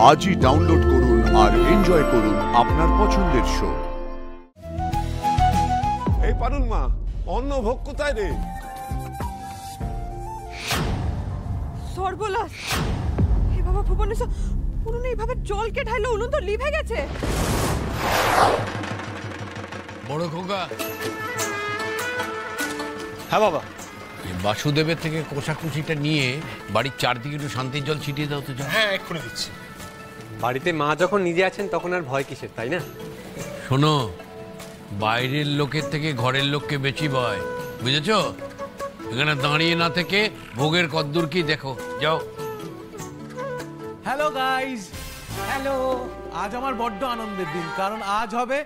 আজই ডাউনলোড করুন আর এনজয় করুন আপনার পছন্দের শো। এই পারুল মা, অন্ন ভোগ কোথায় রে? সর্বনাশ! হে বাবা ভুবনেশ্বর, উনুনে এইভাবে জলকে ঢাইলো, উনুন তো লিভে গেছে। বড় খোকা। হ্যাঁ বাবা। বাসুদেবের থেকে কোষাকুষিটা নিয়ে বাড়ির চারদিকে একটু শান্তির জল ছিটিয়ে দাও তো। হ্যাঁ, এক্ষুনি দিচ্ছি। বাড়িতে মা যখন নিজে আছেন তখন আর ভয় কিসের, তাই না? শোনো, বাইরের লোকের থেকে ঘরের লোককে বেশি ভয়, বুঝেছো? এখানে দাঁড়িয়ে না থেকে ভোগের কদ্দূর কি দেখো, যাও। Hello guys, hello. আজ আমার বড্ড আনন্দের দিন, কারণ আজ হবে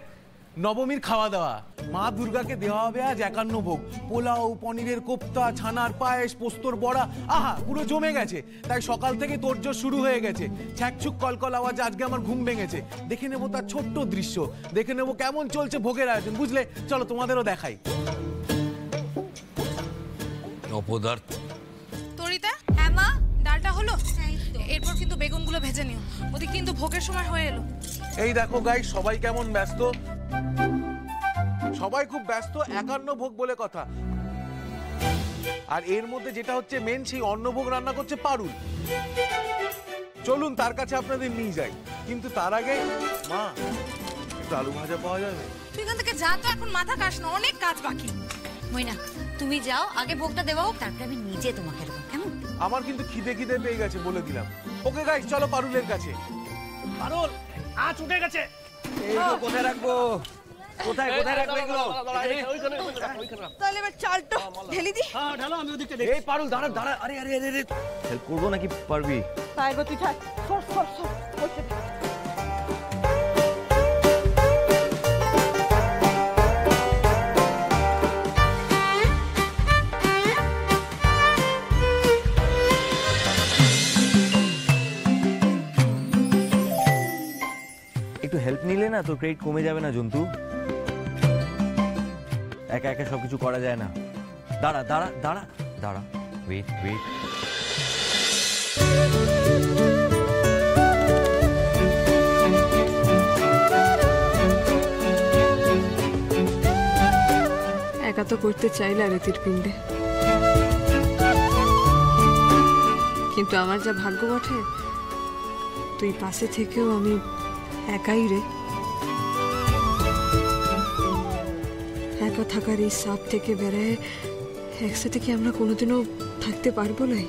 নবমীর খাওয়া দাওয়া। মা দুর্গাকে দেওয়া হবে আজ 51 ভোগ। পোলাও, পনিরের কোপ্তা, ছানার পায়েস, পোস্তর বড়া, আহা পুরো জমে গেছে। তাই সকাল থেকে তোড়জোড় শুরু হয়ে গেছে। ছ্যাকছুক কলকল আওয়াজ আজকে আমার ঘুম ভেঙেছে। দেখে নেবো তার ছোট্ট দৃশ্য, দেখে নেবো কেমন চলছে ভোগের আয়োজন, বুঝলে? চলো তোমাদেরও দেখাই। অপদার্থ। তরিতা, হ্যাঁ মা, ডালটা হলো? এরপর কিন্তু বেগুনগুলো ভেজে নিও, ওদিক কিন্তু ভোগের সময় হয়ে এলো। এই দেখো গাইজ, সবাই কেমন ব্যস্ত। সবাই খুব ব্যস্ত, 51 ভোগ বলে কথা। আর এর মধ্যে যেটা হচ্ছে মেন, সেই অন্নভোগ রান্না করছে পারুল। চলুন তার কাছে আপনাদের নিয়ে যাই, কিন্তু তার আগে মা, একটু আলু ভাজা পাওয়া যাবে? তুই এখান থেকে যা তো, এখন মাথা কাশ না, অনেক কাজ বাকি। মইনা, তুমি যাও, আগে ভোগটা দেওয়া হোক, তারপরে আমি নিজে তোমাকে দেবো, কেমন? আমার কিন্তু খিদে পেয়ে গেছে, বলে দিলাম। ওকে গাইস, চলো পারুলের কাছে। পারুল, আজ উঠে গেছে। এই তো কোথায় রাখবো? কোথায় রাখবো এগুলো? তাহলে এবার চালটা ঢেলে দি। হ্যাঁ, ঢালো, আমি ওদিকে দেখি। এই পারুল, দাঁড়া। আরে হেল্প করবো নাকি? পারবি? পারবো, তুই থাক। সর করতে দে। একটু হেল্প নিলে না তোর ক্রেডিট কমে যাবে না জন্তু? একা একা সবকিছু করা যায় না। দাঁড়া, ওয়েট। একা তো করতে চাইলা রেতির পিণ্ডে, কিন্তু আমার যা ভাগ্য বটে, তুই পাশে থেকেও আমি একাই রে। একা থাকার এই সাপ থেকে বেড়ায় একসাথে কি আমরা কোনোদিনও থাকতে পারবো না?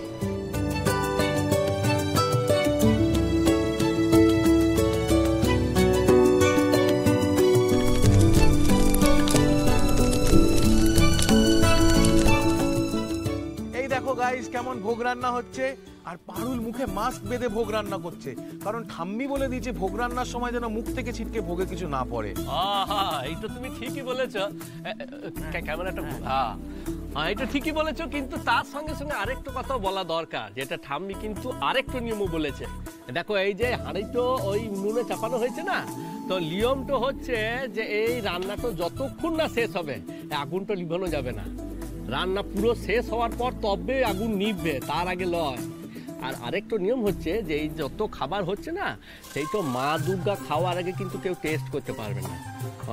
এই দেখো গাইস, কেমন ভোগ রান্না হচ্ছে। আর পারুল মুখে মাস্ক বেঁধে ভোগ রান্না করছে, কারণ ঠাম্মি বলে দিয়েছে ভোগ রান্নার সময় যেন মুখ থেকে ছিটকে ভোগে কিছু না পড়ে। এই তো তুমি ঠিকই বলেছো। ক্যামেরাটা, হ্যাঁ এটা ঠিকই বলেছো, কিন্তু তার সঙ্গে সঙ্গে আরেকটু কথা বলা দরকার, যেটা ঠাম্মি কিন্তু আরেকটু নিয়মও বলেছে। দেখো, এই যে হাঁড়ি তো ওই উনুনে চাপানো হয়েছে না, তো নিয়মটা হচ্ছে যে এই রান্নাটা যতক্ষণ না শেষ হবে আগুনটা নিভানো যাবে না। রান্না পুরো শেষ হওয়ার পর তবে আগুন নিভবে, তার আগে লয়। আর আরেকটা নিয়ম হচ্ছে যে এই যত খাবার হচ্ছে না, সেই তো মা দুর্গা খাওয়ার আগে কিন্তু কেউ টেস্ট করতে পারবে না।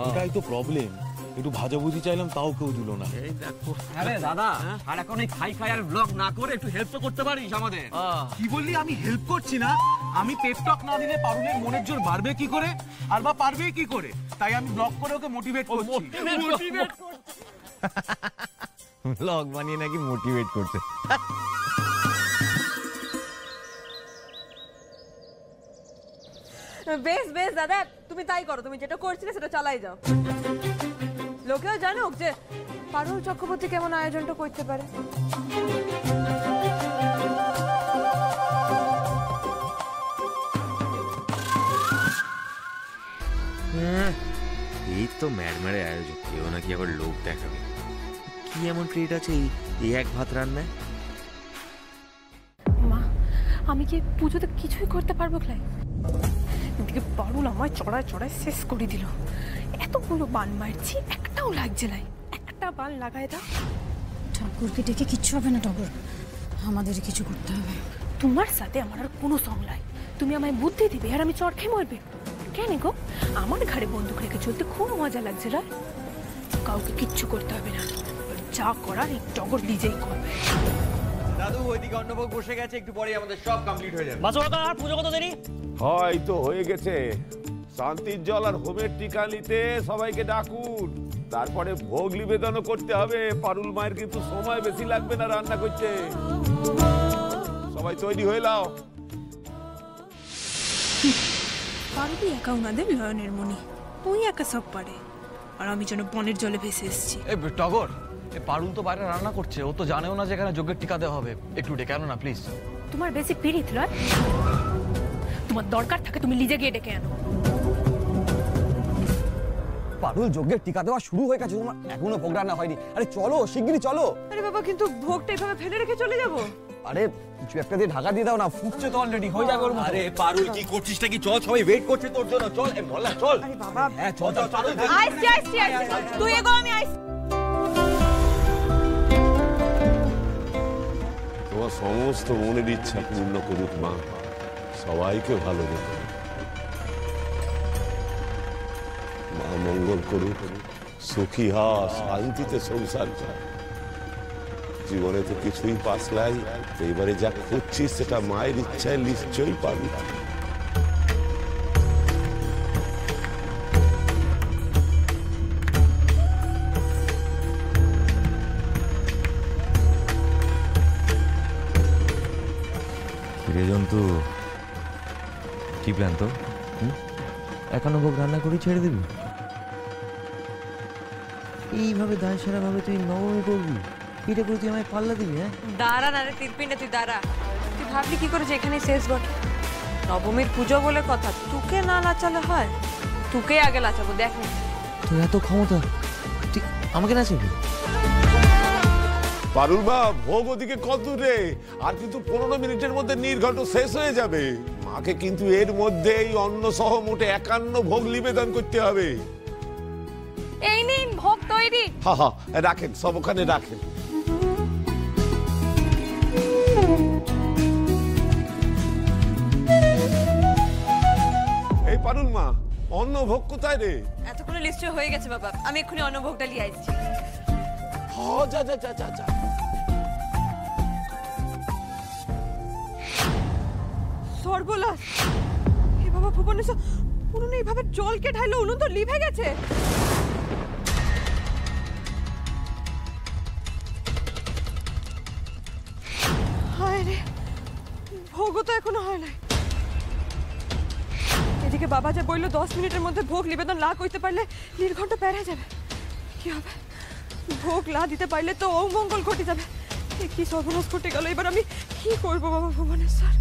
এটাই তো প্রবলেম, একটু ভাজাভুজি চাইলাম তাও কেউ দিল না। এই দেখো। আরে দাদা, আর এখন এই খাই আর ব্লগ না করে একটু হেল্প তো করতে পারিস আমাদের। কি বললি? আমি হেল্প করছি না? আমি পেপ টক না দিলে পারুলের মনের জোর বাড়বে কি করে, আর বা পারবে কি করে? তাই আমি ব্লগ করে ওকে মোটিভেট করছি। ব্লগ বানিয়ে নাকি মোটিভেট করছে? বেশ দাদা, তুমি তাই করো, তুমি যেটা করছিলে সেটা চালাই যাও। লোকেও জানুক যে পারুল চক্রবর্তী কেমন আয়োজনটা করতে পারে। এই তো ম্যারমারে আয়োজক, কেউ নাকি আবার লোক দেখাবে। কি এমন ট্রিট আছে এই এক ভাত রান্নায়? মা, আমি কি পুজোতে কিছুই করতে পারবো ক্লাই? এদিকে পারুল আমায় চড়ায় শেষ করে দিল। এতগুলো বান মারছি, একটাও লাগছে নাই। একটা বান লাগাই দাও। ঠাকুরকে ডেকে কিচ্ছু হবে না টগর, আমাদের কিছু করতে হবে। তোমার সাথে আমার আর কোনো সং নাই। তুমি আমায় বুদ্ধি দিবে আর আমি চড় খেয়ে মরবে? কেন গো? আমার ঘাড়ে বন্দুক রেখে চলতে খুব মজা লাগছে রা। কাউকে কিচ্ছু করতে হবে না, যা করার এই টগর নিজেই করবে। দাদু ওইদিকে অন্নভোগ বসে গেছে, একটু পরে আমাদের সব কমপ্লিট হয়ে যাবে। বাসু কাকা আর পুজো কত দেরি? হয়তো হয়ে গেছে। শান্তির জল আর হোমের টিকা নিতে সবাইকে ডাকুন, তারপরে ভোগ নিবেদনও করতে হবে। পারুল মায়ের কিন্তু সময় বেশি লাগবে না রান্না করতে। সবাই তৈরি হয়ে নাও। পারবি একা ওনাদের নয়নের মণি, তুই একা সব পারে, আর আমি যেন বনের জলে ভেসে এসেছি। টগর, পারুল তো বাইরে রান্না করছে, ও তো জানেও না যে এখানে যজ্ঞের টিকা দেওয়া হবে। একটু ডেকে আনো না প্লিজ। তোমার বেশি পিড়িত লয়, তোমার দরকার থাকে তুমি নিজে গিয়ে ডেকে আনো। পারুল যজ্ঞের টিকা দেওয়া শুরু হয়ে গেছে, তোমার এখনো ভোগ রান্না হয়নি। আরে চলো শিগগিরই চলো। আরে বাবা, কিন্তু ভোগটা এভাবে ফেলে রেখে চলে যাব? আরে কিছু একটা দিয়ে ঢাকা দিয়ে দাও না, ফুটছে তো অলরেডি, হয়ে যাবে ওর মতো। আরে পারুল কি করছিস নাকি? চল, সবাই ওয়েট করছে তোর জন্য। চল বললা, চল। আরে বাবা, হ্যাঁ চল চল চল। আইসি তুই এগো, আমি আইসি। তোমার সমস্ত মনের ইচ্ছা পূর্ণ করুক মা, সবাইকে ভালো রেখো। মা মঙ্গল করুক, সুখী হ, শান্তিতে সংসার কর। জীবনে তো কিছুই পাস নাই, এইবারে যা খুঁজছিস সেটা মায়ের ইচ্ছায় নিশ্চয়ই পাবি। কিরে জন্তু, কি প্ল্যান তো? একান্ন ভোগ রান্না করে ছেড়ে দিবি? এইভাবে দায় সারা ভাবে তুই নবমী করবি? এটা করে তুই আমায় পাল্লা দিবি? হ্যাঁ দাঁড়া না রে তিরপিন্ডা, তুই দাঁড়া। তুই ভাবলি কি করে যে এখানে শেষ বটে? নবমীর পুজো বলে কথা, তোকে না নাচালে হয়? তোকে আগে নাচাবো, দেখ না। তোর এত ক্ষমতা, তুই আমাকে নাচাবি? পারুল মা, ভোগ ওদিকে কত দূরে? আর কিন্তু 15 মিনিটের মধ্যে নির্ঘণ্ট শেষ হয়ে যাবে। মাকে কিন্তু এর মধ্যে এই অন্ন সহ মোটে 51 ভোগ নিবেদন করতে হবে। এই নিন ভোগ তৈরি। হা হা, রাখেন, সব ওখানে রাখেন। এই পারুল মা, অন্ন ভোগ কোথায় রে? এতক্ষণে নিশ্চয় হয়ে গেছে বাবা, আমি এক্ষুনি অন্নভোগটা নিয়ে আসছি। যা যা যা যা যা। সর্বনাশ! হে বাবা ভুবনেশ্বর, উনুনে এইভাবে জলকে ঢাইলো, উনুন তো লিভে গেছে। হায় রে, ভোগও তো এখনো হয় নাই। এদিকে বাবা যা বললো 10 মিনিটের মধ্যে ভোগ নিবেদন না করতে পারলে নির্ঘণ্ট পেরে যাবে। কি হবে? ভোগ না দিতে পারলে তো অমঙ্গল ঘটে যাবে। কি সর্বনাশ ঘটে গেল, এবার আমি কি করবো বাবা ভুবনেশ্বর?